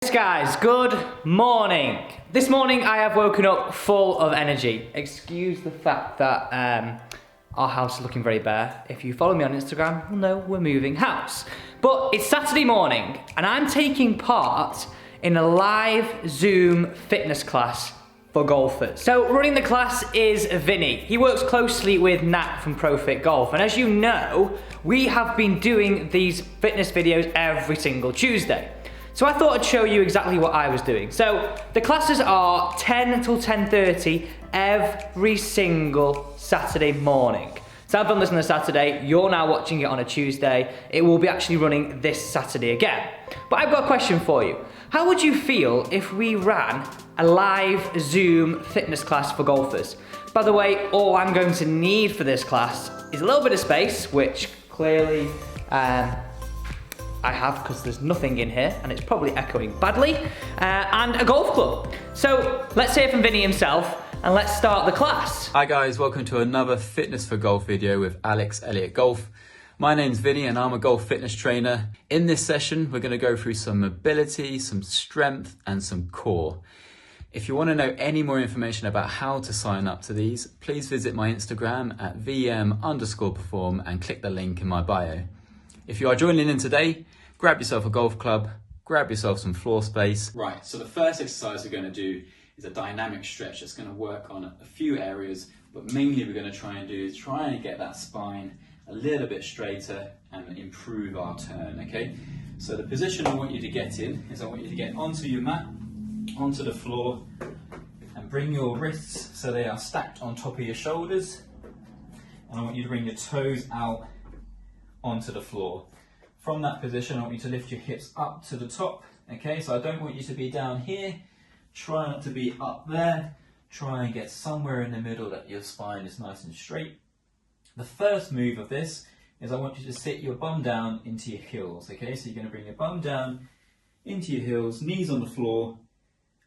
Yes guys, good morning. This morning I have woken up full of energy. Excuse the fact that our house is looking very bare. If you follow me on Instagram, you'll know we're moving house. But it's Saturday morning and I'm taking part in a live Zoom fitness class for golfers. So running the class is Vinny. He works closely with Nat from ProFit Golf, and as you know, we have been doing these fitness videos every single Tuesday. So I thought I'd show you exactly what I was doing. So the classes are 10 till 10:30 every single Saturday morning. So I've done this on a Saturday, you're now watching it on a Tuesday. It will be actually running this Saturday again. But I've got a question for you. How would you feel if we ran a live Zoom fitness class for golfers? By the way, all I'm going to need for this class is a little bit of space, which clearly I have because there's nothing in here and it's probably echoing badly, and a golf club. So let's hear from Vinny himself and let's start the class. Hi guys, welcome to another Fitness for Golf video with Elliott Golf. My name's Vinny and I'm a golf fitness trainer. In this session, we're going to go through some mobility, some strength and some core. If you want to know any more information about how to sign up to these, please visit my Instagram at vm_perform and click the link in my bio. If you are joining in today, grab yourself a golf club, grab yourself some floor space. Right, so the first exercise we're going to do is a dynamic stretch that's going to work on a few areas, but mainly we're going to try and get that spine a little bit straighter and improve our turn, okay? So the position I want you to get in is I want you to get onto your mat, onto the floor, and bring your wrists so they are stacked on top of your shoulders. And I want you to bring your toes out onto the floor. From that position, I want you to lift your hips up to the top, okay? So I don't want you to be down here. Try not to be up there. Try and get somewhere in the middle that your spine is nice and straight. The first move of this is I want you to sit your bum down into your heels, okay? So you're going to bring your bum down into your heels, knees on the floor,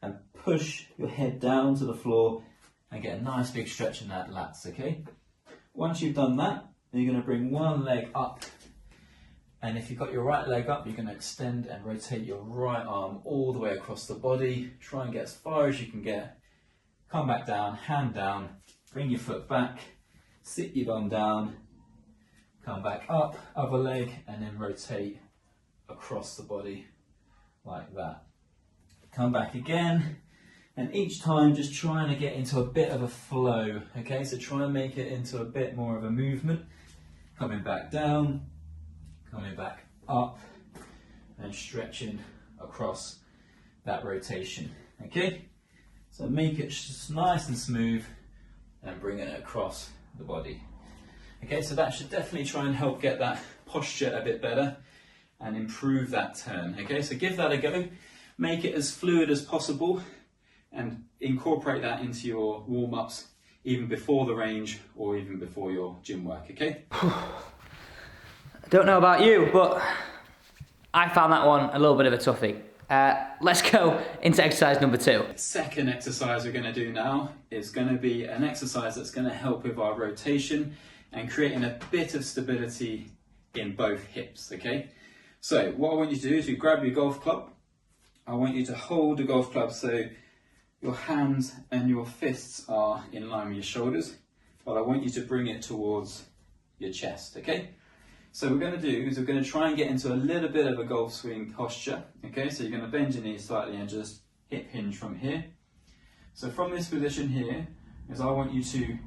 and push your head down to the floor and get a nice big stretch in that lats, okay? Once you've done that, you're going to bring one leg up, and if you've got your right leg up, you're going to extend and rotate your right arm all the way across the body. Try and get as far as you can get. Come back down, hand down, bring your foot back, sit your bum down, come back up, other leg, and then rotate across the body like that. Come back again, and each time just trying to get into a bit of a flow, okay? So try and make it into a bit more of a movement. Coming back down, coming back up, and stretching across that rotation, okay? So make it just nice and smooth and bring it across the body. Okay, so that should definitely try and help get that posture a bit better and improve that turn, okay? So give that a go, make it as fluid as possible and incorporate that into your warm-ups even before the range or even before your gym work, okay? I don't know about you, but I found that one a little bit of a toughie. Let's go into exercise number 2. The second exercise we're going to do now is going to be an exercise that's going to help with our rotation and creating a bit of stability in both hips, okay? So what I want you to do is you grab your golf club. I want you to hold the golf club so your hands and your fists are in line with your shoulders, but I want you to bring it towards your chest, okay? So what we're going to do is we're going to try and get into a little bit of a golf swing posture, okay? So you're going to bend your knees slightly and just hip hinge from here. So from this position here, is I want you to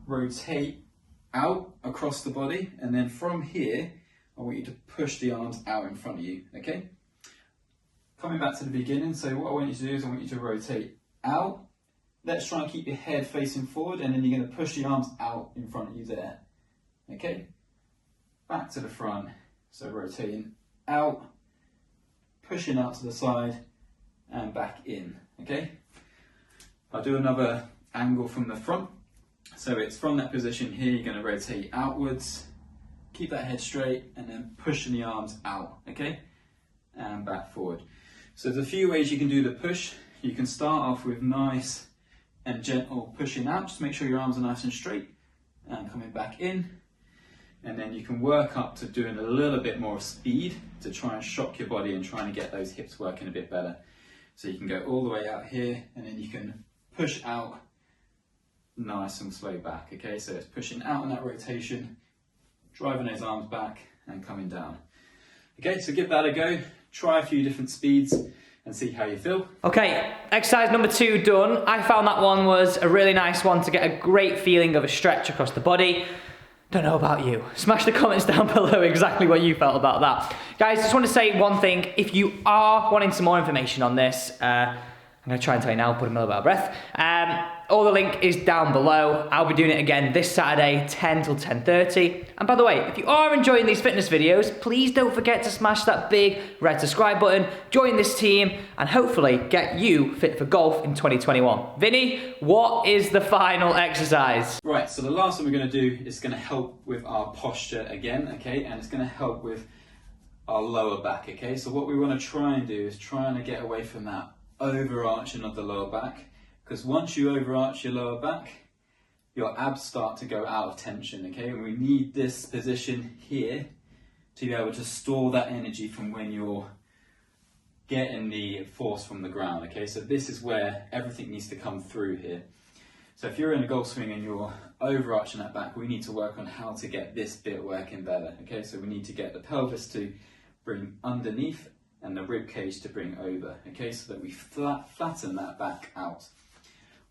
rotate out across the body, and then from here, I want you to push the arms out in front of you, okay? Coming back to the beginning, so what I want you to do is I want you to rotate out. Let's try and keep your head facing forward, and then you're going to push the arms out in front of you there, okay? Back to the front, so rotating out, pushing out to the side, and back in, okay? I'll do another angle from the front. So it's from that position here, you're going to rotate outwards, keep that head straight, and then pushing the arms out, okay? And back forward. So there's a few ways you can do the push. You can start off with nice and gentle pushing out, just make sure your arms are nice and straight, and coming back in. and then you can work up to doing a little bit more speed to try and shock your body and trying to get those hips working a bit better. So you can go all the way out here, and then you can push out nice and slow back, okay? So it's pushing out in that rotation, driving those arms back and coming down. Okay, so give that a go, try a few different speeds and see how you feel. Okay, exercise number 2 done. I found that one was a really nice one to get a great feeling of a stretch across the body. Don't know about you. Smash the comments down below exactly what you felt about that. Guys, just want to say one thing. If you are wanting some more information on this, I'm going to try and tell you now, put a little bit of breath. All the link is down below. I'll be doing it again this Saturday, 10 till 10:30. And by the way, if you are enjoying these fitness videos, please don't forget to smash that big red subscribe button, join this team, and hopefully get you fit for golf in 2021. Vinny, what is the final exercise? Right, so the last one we're going to do is going to help with our posture again, okay? And it's going to help with our lower back, okay? So what we want to try and do is trying to get away from that overarching of the lower back, because once you overarch your lower back, your abs start to go out of tension, okay? And we need this position here to be able to store that energy from when you're getting the force from the ground, okay? So this is where everything needs to come through here. So if you're in a golf swing and you're overarching that back, we need to work on how to get this bit working better, okay? So we need to get the pelvis to bring underneath and the rib cage to bring over, okay, so that we flatten that back out.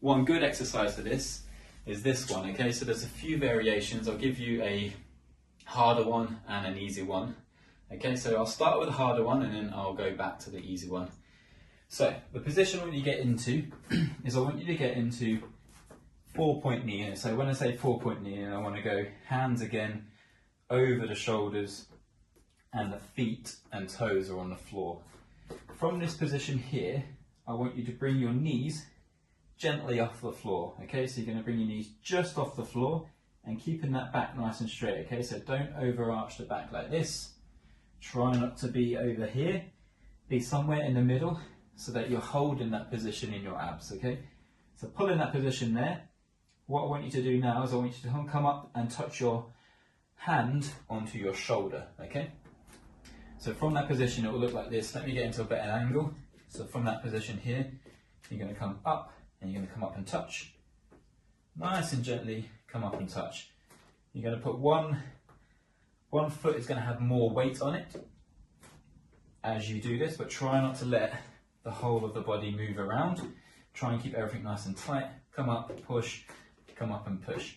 One good exercise for this is this one, okay, so there's a few variations. I'll give you a harder one and an easy one, okay, so I'll start with the harder one and then I'll go back to the easy one. So the position I want you to get into is I want you to get into 4-point knee in. So when I say 4-point knee in, I want to go hands again over the shoulders, and the feet and toes are on the floor. From this position here, I want you to bring your knees gently off the floor, okay? So you're going to bring your knees just off the floor and keeping that back nice and straight, okay? So don't overarch the back like this. Try not to be over here. Be somewhere in the middle so that you're holding that position in your abs, okay? So pull in that position there. What I want you to do now is I want you to come up and touch your hand onto your shoulder, okay? So from that position, it will look like this. Let me get into a better angle. So from that position here, you're going to come up and you're going to come up and touch. Nice and gently come up and touch. You're going to put one foot is going to have more weight on it as you do this, but try not to let the whole of the body move around. Try and keep everything nice and tight. Come up, push, come up and push.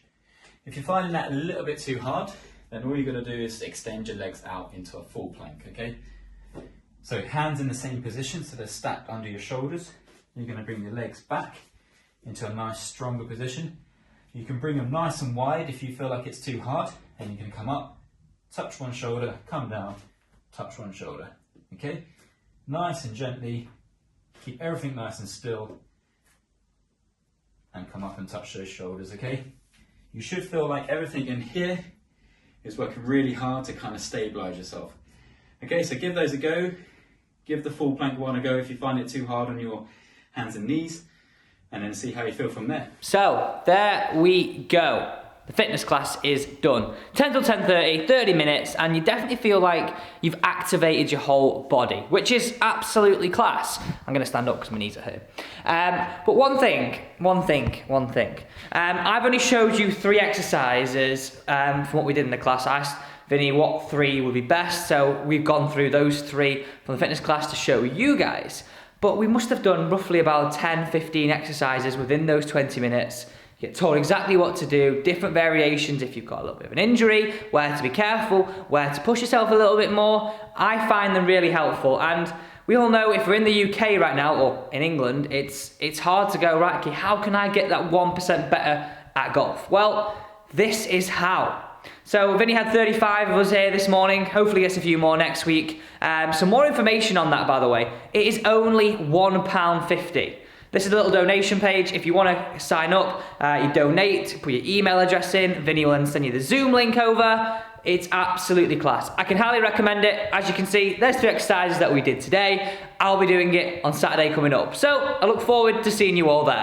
If you're finding that a little bit too hard, then all you're going to do is extend your legs out into a full plank, okay? So hands in the same position, so they're stacked under your shoulders. You're going to bring your legs back into a nice stronger position. You can bring them nice and wide if you feel like it's too hard, and you can come up, touch one shoulder, come down, touch one shoulder, okay? Nice and gently, keep everything nice and still, and come up and touch those shoulders, okay? You should feel like everything in here is working really hard to kind of stabilize yourself. Okay, so give those a go. Give the full plank one a go if you find it too hard on your hands and knees, and then see how you feel from there. So there we go. The fitness class is done. 10 till 10:30, 30 minutes, and you definitely feel like you've activated your whole body, which is absolutely class. I'm gonna stand up because my knees are hurt. But one thing. I've only showed you 3 exercises from what we did in the class. I asked Vinny what 3 would be best, so we've gone through those 3 from the fitness class to show you guys. But we must have done roughly about 10, 15 exercises within those 20 minutes. You get told exactly what to do, different variations if you've got a little bit of an injury, where to be careful, where to push yourself a little bit more. I find them really helpful, and we all know if we're in the UK right now, or in England, it's hard to go, right, okay, how can I get that 1% better at golf? Well, this is how. So Vinny had 35 of us here this morning, hopefully gets a few more next week. Some more information on that, by the way. It is only £1.50. This is a little donation page. If you want to sign up, you donate, put your email address in, Vinny will then send you the Zoom link over. It's absolutely class. I can highly recommend it. As you can see, there's 3 exercises that we did today. I'll be doing it on Saturday coming up. So I look forward to seeing you all there.